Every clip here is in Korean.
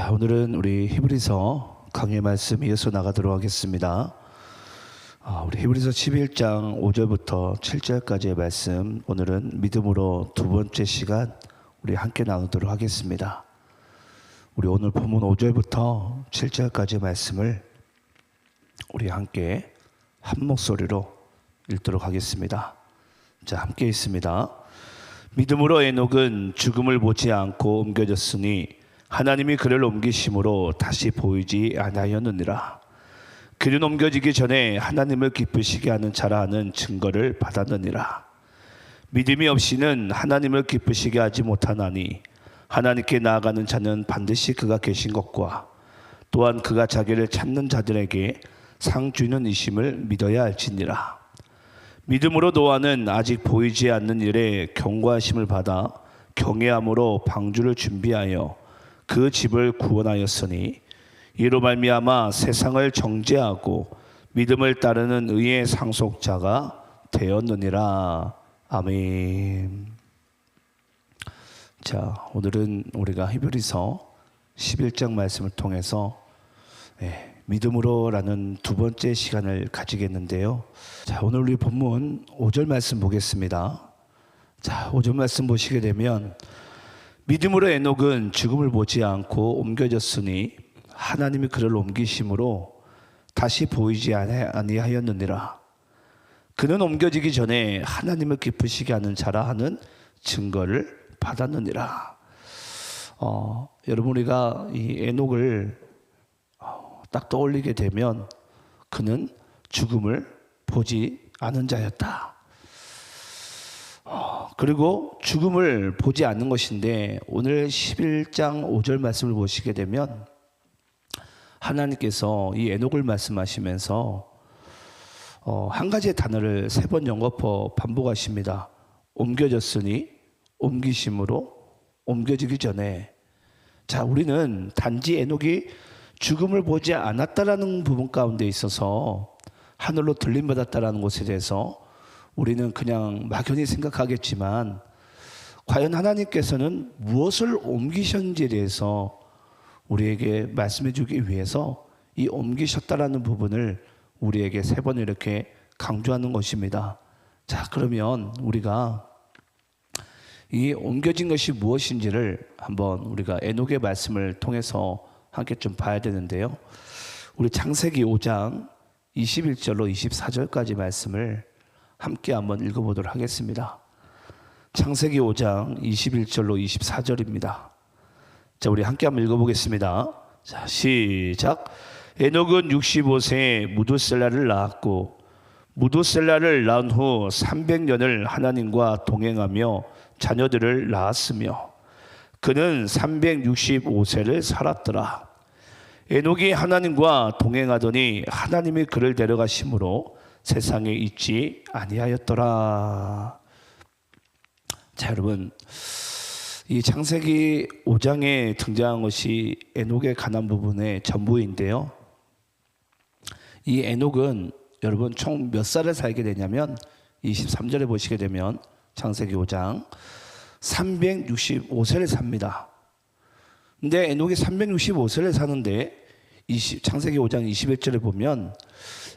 자, 오늘은 우리 히브리서 강의 말씀 이어서 나가도록 하겠습니다. 우리 히브리서 11장 5절부터 7절까지의 말씀, 오늘은 믿음으로 두 번째 시간 우리 함께 나누도록 하겠습니다. 우리 오늘 본문 5절부터 7절까지의 말씀을 우리 함께 한 목소리로 읽도록 하겠습니다. 자, 함께 읽습니다. 믿음으로 에녹은 죽음을 보지 않고 옮겨졌으니 하나님이 그를 옮기심으로 다시 보이지 아니하였느니라. 그는 옮겨지기 전에 하나님을 기쁘시게 하는 자라 하는 증거를 받았느니라. 믿음이 없이는 하나님을 기쁘시게 하지 못하나니 하나님께 나아가는 자는 반드시 그가 계신 것과 또한 그가 자기를 찾는 자들에게 상 주는 이심을 믿어야 할지니라. 믿음으로 노아는 아직 보이지 않는 일에 경고하심을 받아 경외함으로 방주를 준비하여 그 집을 구원하였으니 이로 말미암아 세상을 정죄하고 믿음을 따르는 의의 상속자가 되었느니라. 아멘. 자, 오늘은 우리가 히브리서 11장 말씀을 통해서 믿음으로라는 두 번째 시간을 가지겠는데요. 자, 오늘 우리 본문 5절 말씀 보겠습니다. 자, 5절 말씀 보시게 되면 믿음으로 에녹은 죽음을 보지 않고 옮겨졌으니 하나님이 그를 옮기심으로 다시 보이지 아니하였느니라. 그는 옮겨지기 전에 하나님을 기쁘시게 하는 자라 하는 증거를 받았느니라. 여러분, 우리가 이 에녹을 딱 떠올리게 되면 그는 죽음을 보지 않은 자였다. 그리고 죽음을 보지 않는 것인데, 오늘 11장 5절 말씀을 보시게 되면 하나님께서 이 에녹을 말씀하시면서 한 가지의 단어를 세 번 연거푸 반복하십니다. 옮겨졌으니, 옮기심으로, 옮겨지기 전에. 자, 우리는 단지 에녹이 죽음을 보지 않았다라는 부분 가운데 있어서 하늘로 들림받았다라는 것에 대해서 우리는 그냥 막연히 생각하겠지만, 과연 하나님께서는 무엇을 옮기셨는지에 대해서 우리에게 말씀해 주기 위해서 이 옮기셨다라는 부분을 우리에게 세 번 이렇게 강조하는 것입니다. 자, 그러면 우리가 이 옮겨진 것이 무엇인지를 한번 우리가 에녹의 말씀을 통해서 함께 좀 봐야 되는데요. 우리 창세기 5장 21절로 24절까지 말씀을 함께 한번 읽어보도록 하겠습니다. 창세기 5장 21절로 24절입니다. 자, 우리 함께 한번 읽어보겠습니다. 자, 시작. 에녹은 65세에 무두셀라를 낳았고 무두셀라를 낳은 후 300년을 하나님과 동행하며 자녀들을 낳았으며 그는 365세를 살았더라. 에녹이 하나님과 동행하더니 하나님이 그를 데려가심으로 세상에 있지 아니하였더라. 자, 여러분, 이 창세기 5장에 등장한 것이 에녹에 관한 부분의 전부인데요. 이 에녹은 여러분 총 몇 살을 살게 되냐면 23절에 보시게 되면 창세기 5장 365세를 삽니다. 근데 에녹이 365세를 사는데 창세기 5장 21절에 보면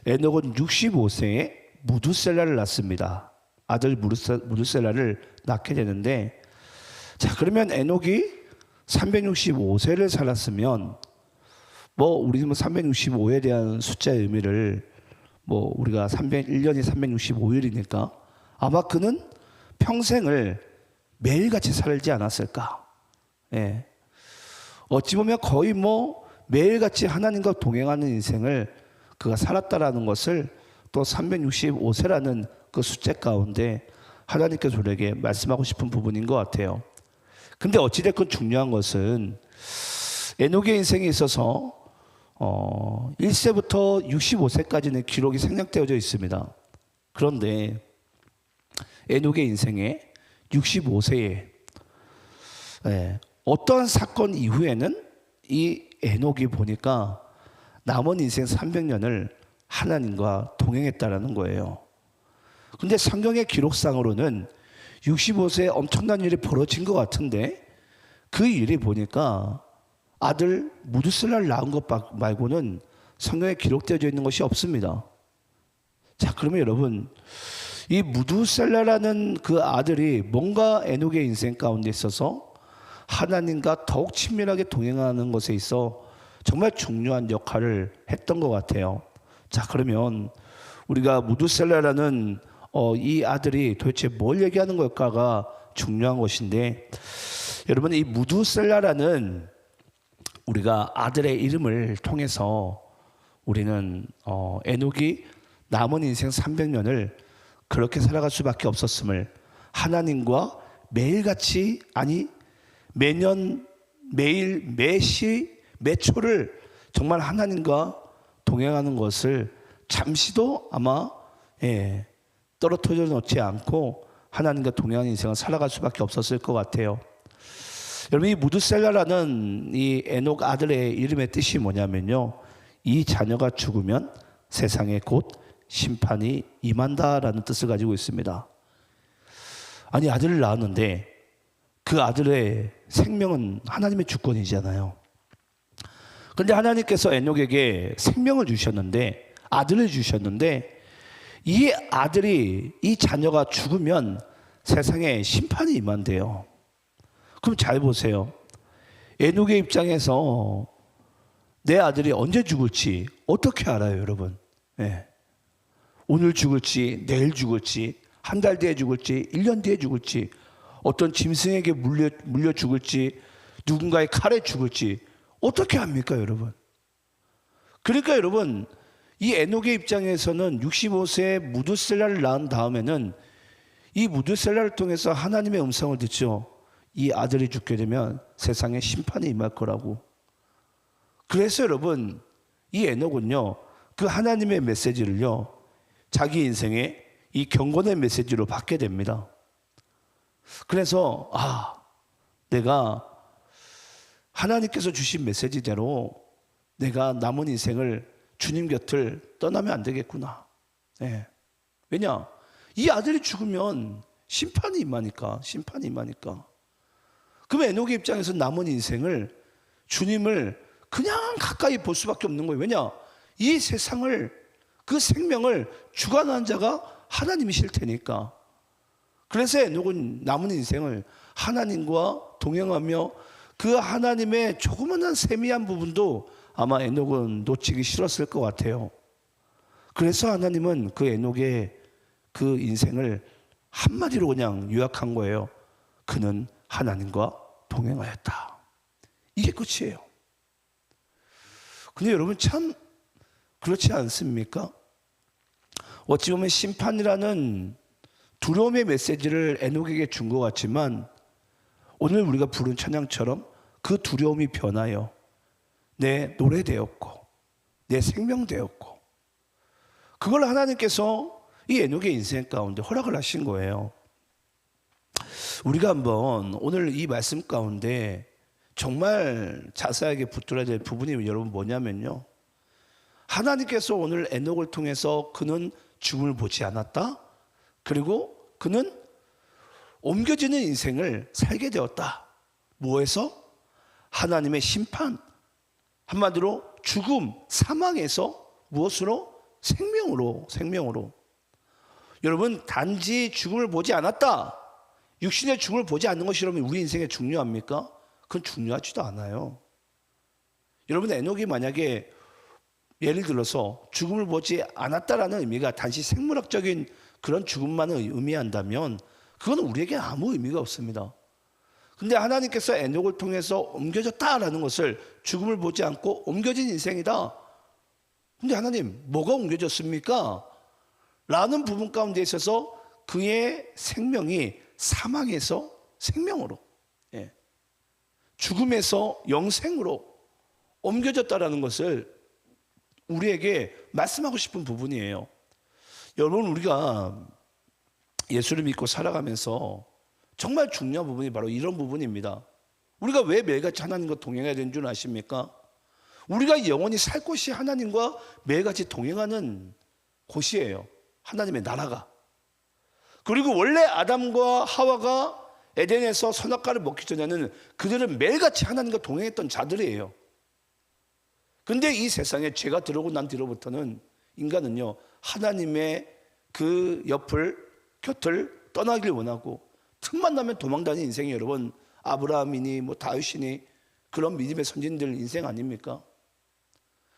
에녹은 65세에 무두셀라를 낳습니다. 아들 무두셀라를 낳게 되는데, 자, 그러면 에녹이 365세를 살았으면 우리는 365에 대한 숫자의 의미를 우리가 1년이 365일이니까 아마 그는 평생을 매일같이 살지 않았을까. 예. 어찌 보면 거의 매일같이 하나님과 동행하는 인생을 그가 살았다라는 것을 또 365세라는 그 숫자 가운데 하나님께서 우리에게 말씀하고 싶은 부분인 것 같아요. 근데 어찌됐건 중요한 것은 에녹의 인생에 있어서 1세부터 65세까지는 기록이 생략되어져 있습니다. 그런데 에녹의 인생에 65세에 어떠한 사건 이후에는 이 에녹이 보니까 남은 인생 300년을 하나님과 동행했다라는 거예요. 근데 성경의 기록상으로는 65세에 엄청난 일이 벌어진 것 같은데 그 일이 보니까 아들 무두셀라를 낳은 것 말고는 성경에 기록되어 있는 것이 없습니다. 자, 그러면 여러분, 이 무두셀라라는 그 아들이 뭔가 에녹의 인생 가운데 있어서 하나님과 더욱 친밀하게 동행하는 것에 있어 정말 중요한 역할을 했던 것 같아요. 자, 그러면 우리가 무두셀라라는 이 아들이 도대체 뭘 얘기하는 걸까가 중요한 것인데, 여러분, 이 무두셀라라는 우리가 아들의 이름을 통해서 우리는 에녹이 남은 인생 300년을 그렇게 살아갈 수밖에 없었음을, 하나님과 매일같이, 아니 매년 매일 매시 매초를 정말 하나님과 동행하는 것을 잠시도 아마 떨어뜨려 놓지 않고 하나님과 동행하는 인생을 살아갈 수밖에 없었을 것 같아요. 여러분, 이 무두셀라라는 이 에녹 아들의 이름의 뜻이 뭐냐면요, 이 자녀가 죽으면 세상에 곧 심판이 임한다라는 뜻을 가지고 있습니다. 아니, 아들을 낳았는데 그 아들의 생명은 하나님의 주권이잖아요. 그런데 하나님께서 에녹에게 생명을 주셨는데, 아들을 주셨는데, 이 아들이, 이 자녀가 죽으면 세상에 심판이 임한대요. 그럼 잘 보세요. 에녹의 입장에서 내 아들이 언제 죽을지 어떻게 알아요, 여러분? 오늘 죽을지, 내일 죽을지, 한 달 뒤에 죽을지, 1년 뒤에 죽을지, 어떤 짐승에게 물려 죽을지, 누군가의 칼에 죽을지 어떻게 합니까, 여러분? 그러니까 여러분, 이 에녹의 입장에서는 65세에 무두셀라를 낳은 다음에는 이 무두셀라를 통해서 하나님의 음성을 듣죠. 이 아들이 죽게 되면 세상에 심판이 임할 거라고. 그래서 여러분, 이 에녹은요, 그 하나님의 메시지를요, 자기 인생에 이 경건의 메시지로 받게 됩니다. 그래서 내가 하나님께서 주신 메시지대로 내가 남은 인생을 주님 곁을 떠나면 안 되겠구나. 왜냐? 이 아들이 죽으면 심판이 임하니까. 그럼 에녹의 입장에서 남은 인생을, 주님을 그냥 가까이 볼 수밖에 없는 거예요. 왜냐? 이 세상을, 그 생명을 주관하는 자가 하나님이실 테니까. 그래서 에녹은 남은 인생을 하나님과 동행하며 그 하나님의 조그마한 세미한 부분도 아마 에녹은 놓치기 싫었을 것 같아요. 그래서 하나님은 그 에녹의 그 인생을 한마디로 그냥 요약한 거예요. 그는 하나님과 동행하였다. 이게 끝이에요. 근데 여러분, 참 그렇지 않습니까? 어찌 보면 심판이라는 두려움의 메시지를 에녹에게 준 것 같지만, 오늘 우리가 부른 찬양처럼 그 두려움이 변하여 내 노래 되었고 내 생명 되었고, 그걸 하나님께서 이 에녹의 인생 가운데 허락을 하신 거예요. 우리가 한번 오늘 이 말씀 가운데 정말 자세하게 붙들어야 될 부분이 여러분 뭐냐면요, 하나님께서 오늘 에녹을 통해서 그는 죽음을 보지 않았다, 그리고 그는 옮겨지는 인생을 살게 되었다. 뭐에서? 하나님의 심판, 한마디로 죽음, 사망에서 무엇으로? 생명으로. 여러분, 단지 죽음을 보지 않았다, 육신의 죽음을 보지 않는 것이 여러분 우리 인생에 중요합니까? 그건 중요하지도 않아요. 여러분, 에녹이 만약에 예를 들어서 죽음을 보지 않았다라는 의미가 단지 생물학적인 그런 죽음만을 의미한다면 그건 우리에게 아무 의미가 없습니다. 근데 하나님께서 에녹을 통해서 옮겨졌다라는 것을, 죽음을 보지 않고 옮겨진 인생이다. 근데 하나님, 뭐가 옮겨졌습니까? 라는 부분 가운데 있어서 그의 생명이 사망에서 생명으로, 죽음에서 영생으로 옮겨졌다라는 것을 우리에게 말씀하고 싶은 부분이에요. 여러분, 우리가 예수를 믿고 살아가면서 정말 중요한 부분이 바로 이런 부분입니다. 우리가 왜 매일같이 하나님과 동행해야 되는 줄 아십니까? 우리가 영원히 살 곳이 하나님과 매일같이 동행하는 곳이에요. 하나님의 나라가. 그리고 원래 아담과 하와가 에덴에서 선악과를 먹기 전에는 그들은 매일같이 하나님과 동행했던 자들이에요. 근데 이 세상에 죄가 들어오고 난 뒤로부터는 인간은요, 하나님의 그 곁을 떠나길 원하고 틈만 나면 도망다니는 인생이 여러분, 아브라함이니 뭐 다윗이니 그런 믿음의 선진들 인생 아닙니까?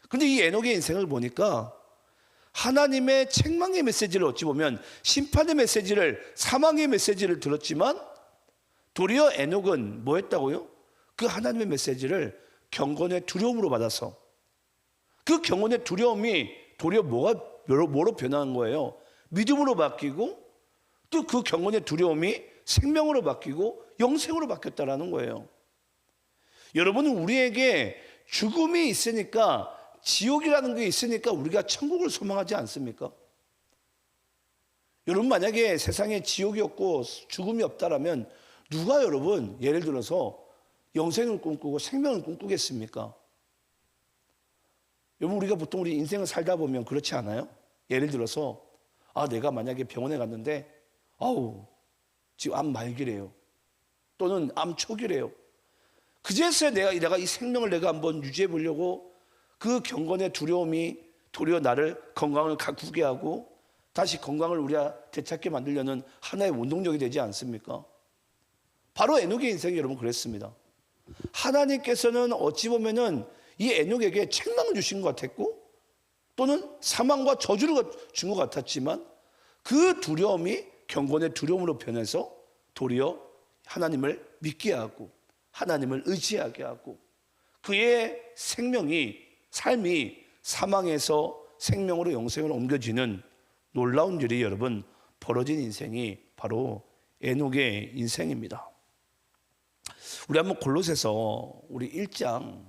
근데 이 에녹의 인생을 보니까 하나님의 책망의 메시지를 어찌 보면 심판의 메시지를, 사망의 메시지를 들었지만 도리어 에녹은 뭐 했다고요? 그 하나님의 메시지를 경건의 두려움으로 받아서 그 경건의 두려움이 도리어 뭐로 변한 거예요? 믿음으로 바뀌고 또 그 경건의 두려움이 생명으로 바뀌고 영생으로 바뀌었다라는 거예요. 여러분은 우리에게 죽음이 있으니까, 지옥이라는 게 있으니까 우리가 천국을 소망하지 않습니까? 여러분, 만약에 세상에 지옥이 없고 죽음이 없다라면 누가 여러분 예를 들어서 영생을 꿈꾸고 생명을 꿈꾸겠습니까? 여러분, 우리가 보통 우리 인생을 살다 보면 그렇지 않아요? 예를 들어서 내가 만약에 병원에 갔는데 지금 암 말기래요. 또는 암 초기래요. 그제서야 내가 이 생명을 내가 한번 유지해 보려고 그 경건의 두려움이 도리어 나를 건강을 가꾸게 하고 다시 건강을 우리가 되찾게 만들려는 하나의 원동력이 되지 않습니까? 바로 에녹의 인생이 여러분 그랬습니다. 하나님께서는 어찌 보면은 이 에녹에게 책망을 주신 것 같았고 또는 사망과 저주를 준 것 같았지만 그 두려움이 경건의 두려움으로 변해서 도리어 하나님을 믿게 하고 하나님을 의지하게 하고 그의 삶이 사망에서 생명으로 영생으로 옮겨지는 놀라운 일이 여러분 벌어진 인생이 바로 에녹의 인생입니다. 우리 한번 골로새서 1장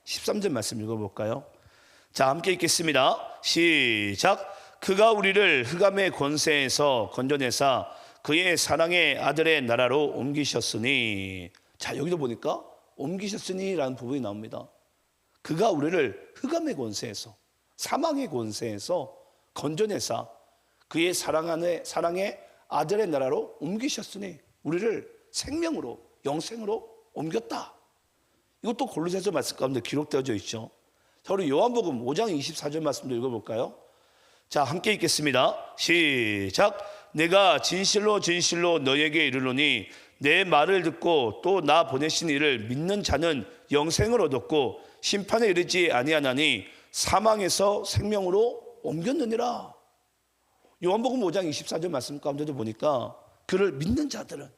13절 말씀 읽어볼까요? 자, 함께 읽겠습니다. 시작. 그가 우리를 흑암의 권세에서 건져내사 그의 사랑의 아들의 나라로 옮기셨으니. 자, 여기도 보니까 옮기셨으니 라는 부분이 나옵니다. 그가 우리를 흑암의 권세에서, 사망의 권세에서 건져내사 그의 사랑의 아들의 나라로 옮기셨으니, 우리를 생명으로 영생으로 옮겼다. 이것도 골로새서 말씀 가운데 기록되어져 있죠. 자, 우리 요한복음 5장 24절 말씀도 읽어볼까요? 자, 함께 읽겠습니다. 시작. 내가 진실로 너에게 이르노니 내 말을 듣고 또 나 보내신 이를 믿는 자는 영생을 얻었고 심판에 이르지 아니하나니 사망에서 생명으로 옮겼느니라. 요한복음 5장 24절 말씀 가운데도 보니까 그를 믿는 자들은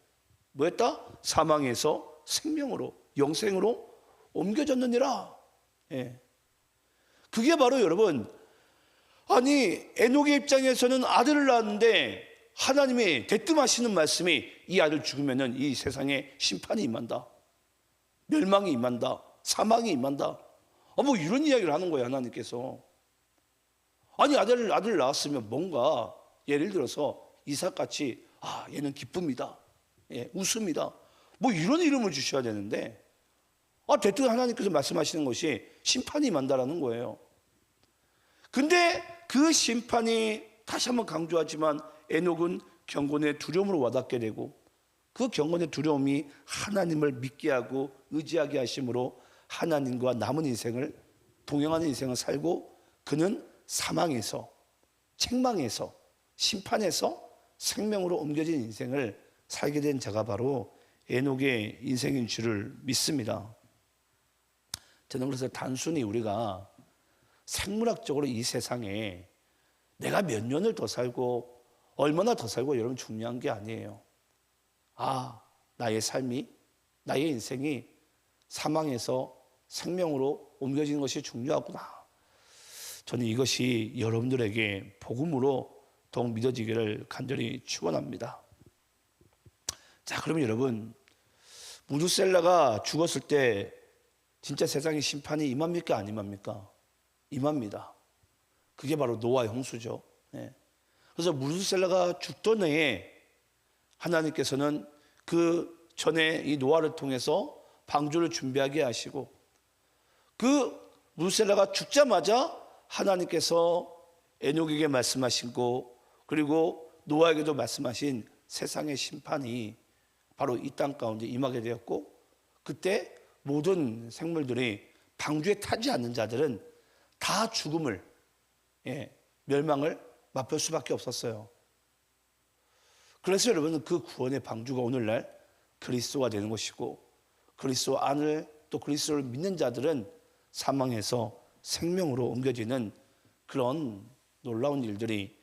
뭐였다? 사망에서 생명으로, 영생으로 옮겨졌느니라. 예. 그게 바로 여러분, 에녹의 입장에서는 아들을 낳았는데 하나님이 대뜸하시는 말씀이 이 아들 죽으면은 이 세상에 심판이 임한다, 멸망이 임한다, 사망이 임한다. 뭐 이런 이야기를 하는 거예요, 하나님께서. 아들 낳았으면 뭔가 예를 들어서 이삭같이 얘는 기쁨이다, 웃음이다, 뭐 이런 이름을 주셔야 되는데 대뜸 하나님께서 말씀하시는 것이 심판이 임한다라는 거예요. 근데 그 심판이, 다시 한번 강조하지만 에녹은 경건의 두려움으로 와닿게 되고 그 경건의 두려움이 하나님을 믿게 하고 의지하게 하심으로 하나님과 남은 인생을, 동행하는 인생을 살고 그는 사망에서, 책망에서, 심판에서 생명으로 옮겨진 인생을 살게 된 자가 바로 에녹의 인생인 줄을 믿습니다. 저는 그래서 단순히 우리가 생물학적으로 이 세상에 내가 몇 년을 더 살고 얼마나 더 살고 여러분 중요한 게 아니에요. 나의 삶이, 나의 인생이 사망에서 생명으로 옮겨지는 것이 중요하구나. 저는 이것이 여러분들에게 복음으로 더욱 믿어지기를 간절히 축원합니다. 자, 그러면 여러분, 무두셀라가 죽었을 때 진짜 세상의 심판이 임합니까? 안 임합니까? 임합니다. 그게 바로 노아 홍수죠. 그래서 무두셀라가 죽던 해에 하나님께서는 그 전에 이 노아를 통해서 방주를 준비하게 하시고 그 무두셀라가 죽자마자 하나님께서 에녹에게 말씀하신 거, 그리고 노아에게도 말씀하신 세상의 심판이 바로 이 땅 가운데 임하게 되었고, 그때 모든 생물들이 방주에 타지 않는 자들은 다 죽음을, 멸망을 맛볼 수밖에 없었어요. 그래서 여러분, 그 구원의 방주가 오늘날 그리스도가 되는 것이고, 그리스도 안을 또 그리스도를 믿는 자들은 사망에서 생명으로 옮겨지는 그런 놀라운 일들이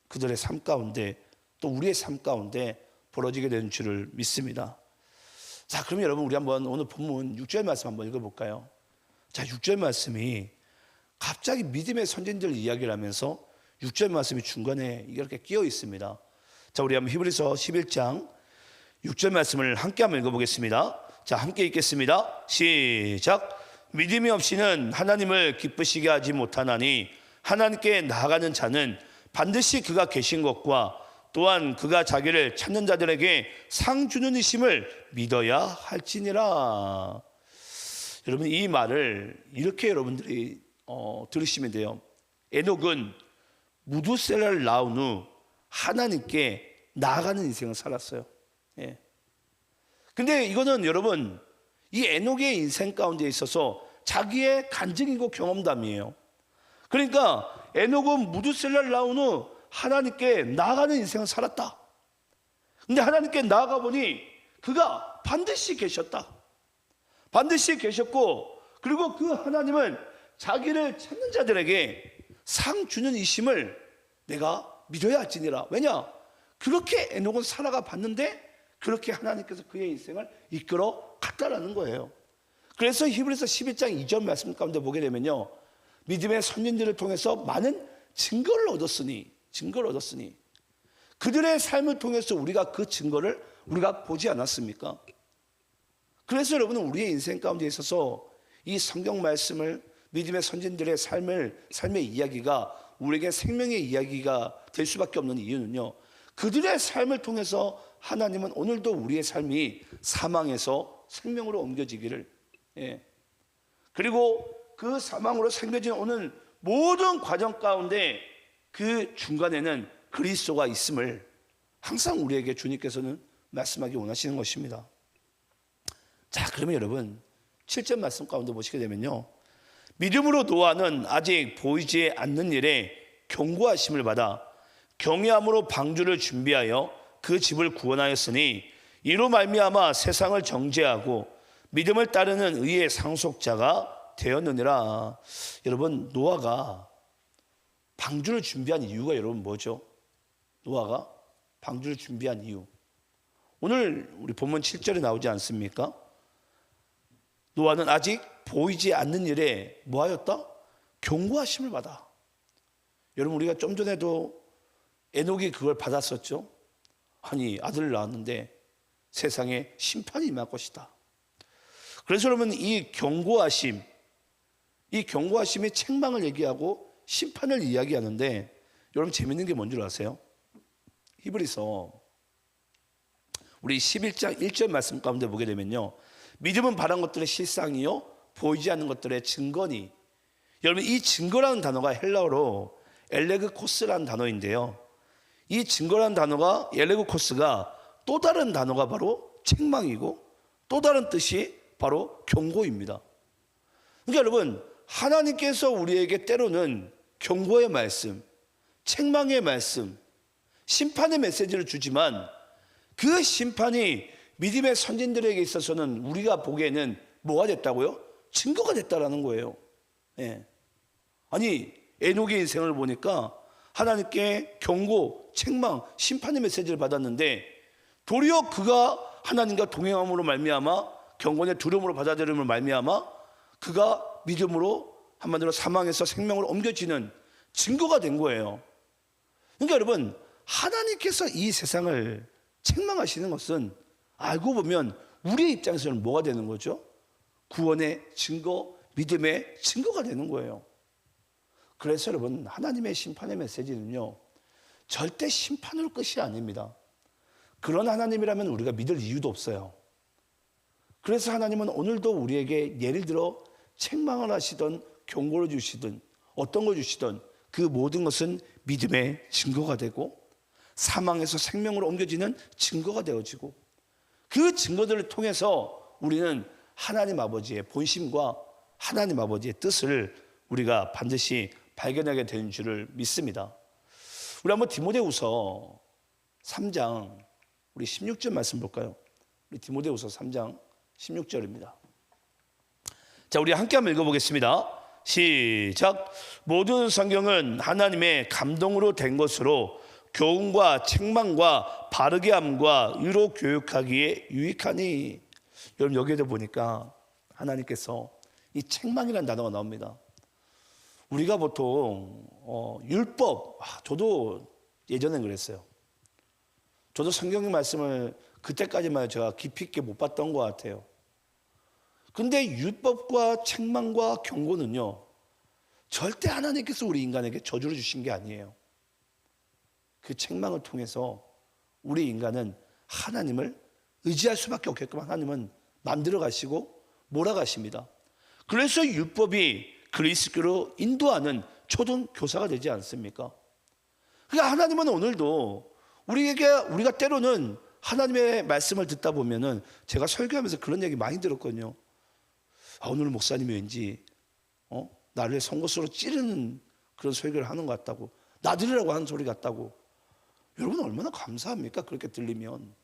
그들의 삶 가운데 또 우리의 삶 가운데 벌어지게 되는 줄을 믿습니다. 자, 그럼 여러분, 우리 한번 오늘 본문 6절 말씀 한번 읽어볼까요? 자, 6절 말씀이 갑자기 믿음의 선진들 이야기를 하면서 6절 말씀이 중간에 이렇게 끼어 있습니다. 자, 우리 한번 히브리서 11장 6절 말씀을 함께 한번 읽어보겠습니다. 자, 함께 읽겠습니다. 시작. 믿음이 없이는 하나님을 기쁘시게 하지 못하나니 하나님께 나아가는 자는 반드시 그가 계신 것과 또한 그가 자기를 찾는 자들에게 상 주는 이심을 믿어야 할지니라. 여러분, 이 말을 이렇게 여러분들이 들으시면 돼요. 에녹은 무두셀라를 낳은 후 하나님께 나아가는 인생을 살았어요. 근데 이거는 여러분, 이 에녹의 인생 가운데 있어서 자기의 간증이고 경험담이에요. 그러니까 에녹은 무두셀라를 낳은 후 하나님께 나아가는 인생을 살았다. 근데 하나님께 나아가 보니 그가 반드시 계셨다. 반드시 계셨고, 그리고 그 하나님은 자기를 찾는 자들에게 상 주는 이심을 내가 믿어야 할지니라. 왜냐? 그렇게 에녹은 살아가 봤는데 그렇게 하나님께서 그의 인생을 이끌어 갔다라는 거예요. 그래서 히브리서 11장 2절 말씀 가운데 보게 되면요, 믿음의 선진들을 통해서 많은 증거를 얻었으니 그들의 삶을 통해서 우리가 그 증거를 우리가 보지 않았습니까? 그래서 여러분은 우리의 인생 가운데 있어서 이 성경 말씀을, 믿음의 선진들의 삶의 이야기가 우리에게 생명의 이야기가 될 수밖에 없는 이유는요, 그들의 삶을 통해서 하나님은 오늘도 우리의 삶이 사망에서 생명으로 옮겨지기를, 그리고 그 사망으로 생겨지는 오늘 모든 과정 가운데 그 중간에는 그리스도가 있음을 항상 우리에게 주님께서는 말씀하기 원하시는 것입니다. 자, 그러면 여러분 7절 말씀 가운데 보시게 되면요, 믿음으로 노아는 아직 보이지 않는 일에 경고하심을 받아 경외함으로 방주를 준비하여 그 집을 구원하였으니 이로 말미암아 세상을 정죄하고 믿음을 따르는 의의 상속자가 되었느니라. 여러분, 노아가 방주를 준비한 이유가 여러분 뭐죠? 노아가 방주를 준비한 이유, 오늘 우리 본문 7절에 나오지 않습니까? 노아는 아직 보이지 않는 일에 뭐하였다? 경고하심을 받아. 여러분, 우리가 좀 전에도 에녹이 그걸 받았었죠. 아니, 아들을 낳았는데 세상에 심판이 임할 것이다. 그래서 여러분, 이 경고하심이 책망을 얘기하고 심판을 이야기하는데, 여러분 재밌는 게 뭔 줄 아세요? 히브리서 우리 11장 1절 말씀 가운데 보게 되면요, 믿음은 바란 것들의 실상이요 보이지 않는 것들의 증거니. 여러분, 이 증거라는 단어가 헬라어로 엘레그코스라는 단어인데요, 이 증거라는 단어가, 엘레그코스가 또 다른 단어가 바로 책망이고 또 다른 뜻이 바로 경고입니다. 그러니까 여러분, 하나님께서 우리에게 때로는 경고의 말씀, 책망의 말씀, 심판의 메시지를 주지만 그 심판이 믿음의 선진들에게 있어서는 우리가 보기에는 뭐가 됐다고요? 증거가 됐다라는 거예요. 아니, 에녹의 인생을 보니까 하나님께 경고, 책망, 심판의 메시지를 받았는데 도리어 그가 하나님과 동행함으로 말미암아, 경건의 두려움으로 받아들임으로 말미암아 그가 믿음으로 한마디로 사망에서 생명으로 옮겨지는 증거가 된 거예요. 그러니까 여러분, 하나님께서 이 세상을 책망하시는 것은 알고 보면 우리의 입장에서는 뭐가 되는 거죠? 구원의 증거, 믿음의 증거가 되는 거예요. 그래서 여러분, 하나님의 심판의 메시지는요, 절대 심판으로 끝이 아닙니다. 그런 하나님이라면 우리가 믿을 이유도 없어요. 그래서 하나님은 오늘도 우리에게 예를 들어 책망을 하시던, 경고를 주시든 어떤 걸 주시든 그 모든 것은 믿음의 증거가 되고 사망에서 생명으로 옮겨지는 증거가 되어지고, 그 증거들을 통해서 우리는 하나님 아버지의 본심과 하나님 아버지의 뜻을 우리가 반드시 발견하게 되는 줄을 믿습니다. 우리 한번 디모데후서 3장 우리 16절 말씀 볼까요? 우리 디모데후서 3장 16절입니다. 자, 우리 함께 한번 읽어보겠습니다. 시작. 모든 성경은 하나님의 감동으로 된 것으로 교훈과 책망과 바르게 함과 의로 교육하기에 유익하니. 여러분, 여기에도 보니까 하나님께서 이 책망이라는 단어가 나옵니다. 우리가 보통 율법, 저도 예전엔 그랬어요. 저도 성경의 말씀을 그때까지만 제가 깊이 있게 못 봤던 것 같아요. 근데 율법과 책망과 경고는요, 절대 하나님께서 우리 인간에게 저주를 주신 게 아니에요. 그 책망을 통해서 우리 인간은 하나님을 의지할 수밖에 없게끔 하나님은 만들어 가시고 몰아가십니다. 그래서 율법이 그리스도로 인도하는 초등 교사가 되지 않습니까? 그러니까 하나님은 오늘도 우리가 때로는 하나님의 말씀을 듣다 보면은, 제가 설교하면서 그런 얘기 많이 들었거든요. 오늘 목사님이 왠지 나를 송곳으로 찌르는 그런 설교를 하는 것 같다고, 나들이라고 하는 소리 같다고. 여러분, 얼마나 감사합니까? 그렇게 들리면.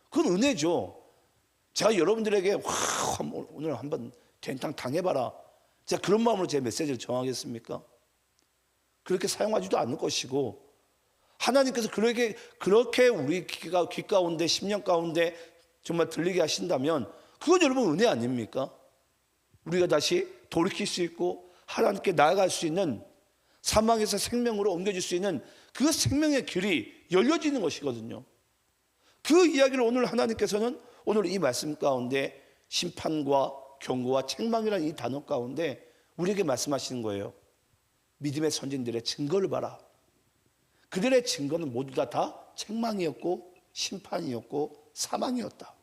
그건 은혜죠. 제가 여러분들에게 오늘 한번 된탕 당해봐라, 제가 그런 마음으로 제 메시지를 정하겠습니까? 그렇게 사용하지도 않을 것이고, 하나님께서 그렇게 우리 귀 가운데, 심령 가운데 정말 들리게 하신다면 그건 여러분 은혜 아닙니까? 우리가 다시 돌이킬 수 있고 하나님께 나아갈 수 있는, 사망에서 생명으로 옮겨질 수 있는 그 생명의 길이 열려지는 것이거든요. 그 이야기를 오늘 하나님께서는 오늘 이 말씀 가운데 심판과 경고와 책망이라는 이 단어 가운데 우리에게 말씀하시는 거예요. 믿음의 선진들의 증거를 봐라. 그들의 증거는 모두 다 책망이었고 심판이었고 사망이었다.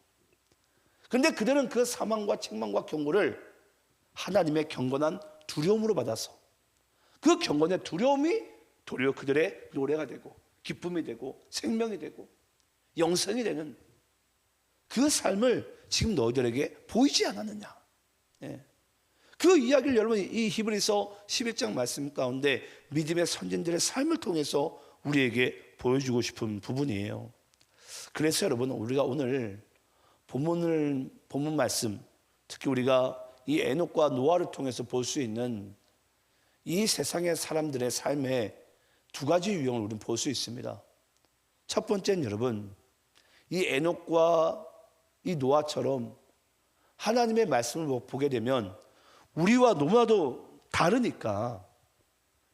그런데 그들은 그 사망과 책망과 경고를 하나님의 경건한 두려움으로 받아서, 그 경건의 두려움이 도리어 그들의 노래가 되고 기쁨이 되고 생명이 되고 영생이 되는 그 삶을 지금 너희들에게 보이지 않았느냐. 그 이야기를 여러분 이 히브리서 11장 말씀 가운데 믿음의 선진들의 삶을 통해서 우리에게 보여주고 싶은 부분이에요. 그래서 여러분, 우리가 오늘 본문 말씀, 특히 우리가 이 에녹과 노아를 통해서 볼 수 있는 이 세상의 사람들의 삶의 두 가지 유형을 우리는 볼 수 있습니다. 첫 번째는 여러분, 이 에녹과 이 노아처럼 하나님의 말씀을 보게 되면 우리와 너무나도 다르니까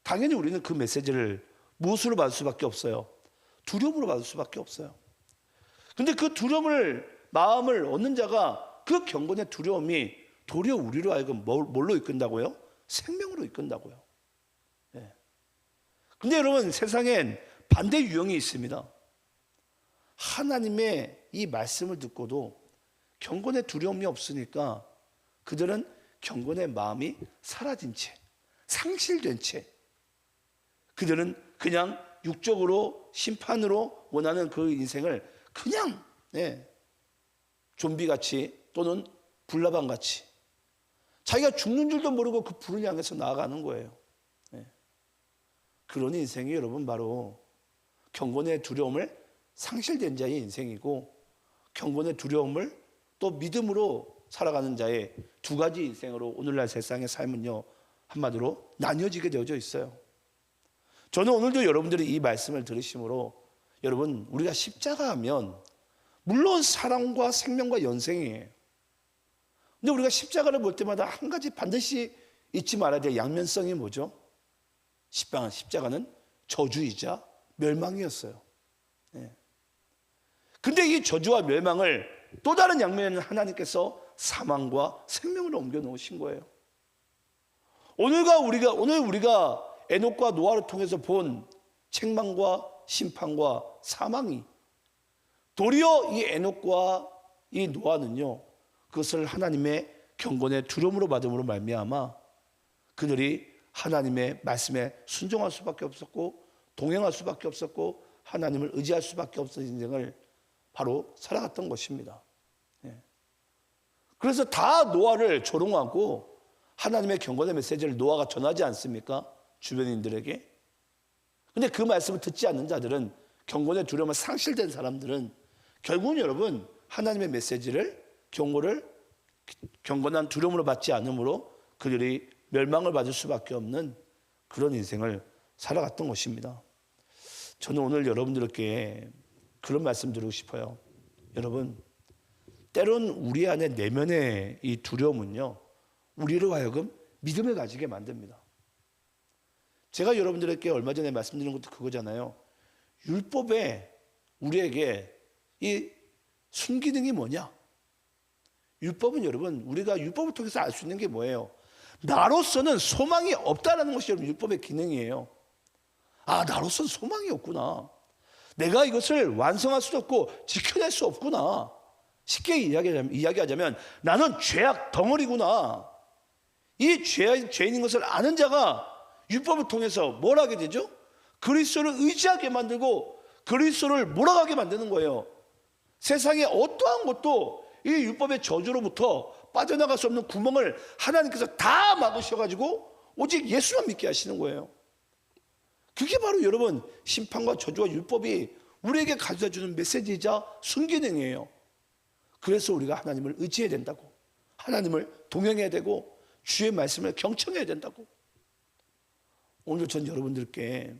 당연히 우리는 그 메시지를 무엇으로 받을 수밖에 없어요? 두려움으로 받을 수밖에 없어요. 근데 그 마음을 얻는 자가 그 경건의 두려움이 도리어 우리로 하여금 뭘로 이끈다고요? 생명으로 이끈다고요. 근데 여러분, 세상엔 반대 유형이 있습니다. 하나님의 이 말씀을 듣고도 경건의 두려움이 없으니까 그들은 경건의 마음이 사라진 채, 상실된 채, 그들은 그냥 육적으로 심판으로 원하는 그 인생을 그냥 좀비같이 또는 불나방같이 자기가 죽는 줄도 모르고 그 불을 향해서 나아가는 거예요. 그런 인생이 여러분 바로 경건의 두려움을 상실된 자의 인생이고, 경건의 두려움을 또 믿음으로 살아가는 자의 두 가지 인생으로 오늘날 세상의 삶은요, 한마디로 나뉘어지게 되어져 있어요. 저는 오늘도 여러분들이 이 말씀을 들으심으로, 여러분, 우리가 십자가 하면 물론 사랑과 생명과 연생이에요. 근데 우리가 십자가를 볼 때마다 한 가지 반드시 잊지 말아야 될 양면성이 뭐죠? 십자가는 저주이자 멸망이었어요. 근데 이 저주와 멸망을 또 다른 양면에는 하나님께서 사망과 생명을 옮겨 놓으신 거예요. 오늘 우리가 에녹과 노아를 통해서 본 책망과 심판과 사망이 도리어 이 에녹과 이 노아는요, 그것을 하나님의 경건의 두려움으로 받음으로 말미암아 그들이 하나님의 말씀에 순종할 수밖에 없었고 동행할 수밖에 없었고 하나님을 의지할 수밖에 없는 인생을 바로 살아갔던 것입니다. 그래서 다 노아를 조롱하고 하나님의 경고의 메시지를 노아가 전하지 않습니까? 주변인들에게. 근데 그 말씀을 듣지 않는 자들은, 경건의 두려움을 상실된 사람들은 결국은 여러분 하나님의 메시지를, 경건한 두려움으로 받지 않으므로 그들이 멸망을 받을 수밖에 없는 그런 인생을 살아갔던 것입니다. 저는 오늘 여러분들께 그런 말씀 드리고 싶어요. 여러분, 때론 우리 안에 내면의 이 두려움은요, 우리로 하여금 믿음을 가지게 만듭니다. 제가 여러분들에게 얼마 전에 말씀드린 것도 그거잖아요. 율법에 우리에게 이 순기능이 뭐냐? 율법은 여러분, 우리가 율법을 통해서 알 수 있는 게 뭐예요? 나로서는 소망이 없다라는 것이 여러분 율법의 기능이에요. 아, 나로서는 소망이 없구나. 내가 이것을 완성할 수 없고 지켜낼 수 없구나. 쉽게 이야기하자면 나는 죄악 덩어리구나. 이 죄인인 것을 아는 자가 율법을 통해서 뭘 하게 되죠? 그리스도를 의지하게 만들고 그리스도를 몰아가게 만드는 거예요. 세상에 어떠한 것도 이 율법의 저주로부터 빠져나갈 수 없는 구멍을 하나님께서 다 막으셔가지고 오직 예수만 믿게 하시는 거예요. 그게 바로 여러분 심판과 저주와 율법이 우리에게 가져다주는 메시지이자 순기능이에요. 그래서 우리가 하나님을 의지해야 된다고, 하나님을 동행해야 되고 주의 말씀을 경청해야 된다고. 오늘 전 여러분들께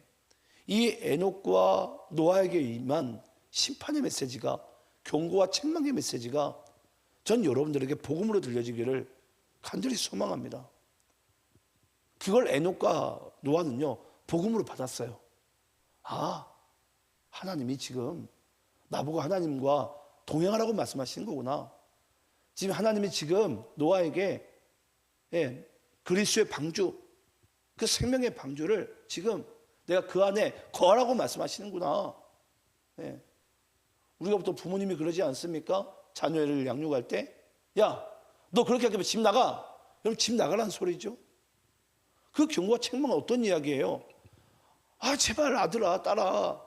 이 에녹과 노아에게 임한 심판의 메시지가, 경고와 책망의 메시지가 전 여러분들에게 복음으로 들려지기를 간절히 소망합니다. 그걸 에녹과 노아는요 복음으로 받았어요. 아, 하나님이 지금 나보고 하나님과 동행하라고 말씀하시는 거구나. 지금 하나님이 지금 노아에게 그리스도의 방주, 그 생명의 방주를 지금 내가 그 안에 거하라고 말씀하시는구나. 우리가 보통 부모님이 그러지 않습니까? 자녀를 양육할 때, 야, 너 그렇게 하면 집 나가. 그럼 집 나가라는 소리죠. 그 경고와 책망은 어떤 이야기예요? 아, 제발 아들아, 딸아,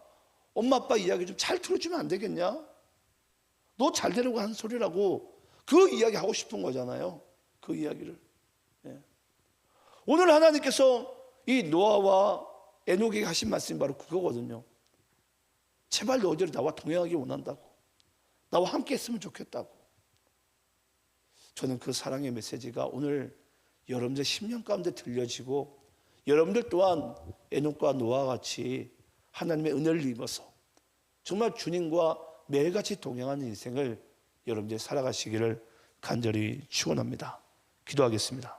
엄마 아빠 이야기 좀 잘 들어주면 안 되겠냐? 너 잘 되려고 하는 소리라고 그 이야기 하고 싶은 거잖아요. 그 이야기를. 오늘 하나님께서 이 노아와 에녹에게 하신 말씀이 바로 그거거든요. 제발 너희들이 나와 동행하기 원한다고, 나와 함께 했으면 좋겠다고. 저는 그 사랑의 메시지가 오늘 여러분들 심령 가운데 들려지고, 여러분들 또한 에녹과 노아와 같이 하나님의 은혜를 입어서 정말 주님과 매일같이 동행하는 인생을 여러분들이 살아가시기를 간절히 축원합니다. 기도하겠습니다.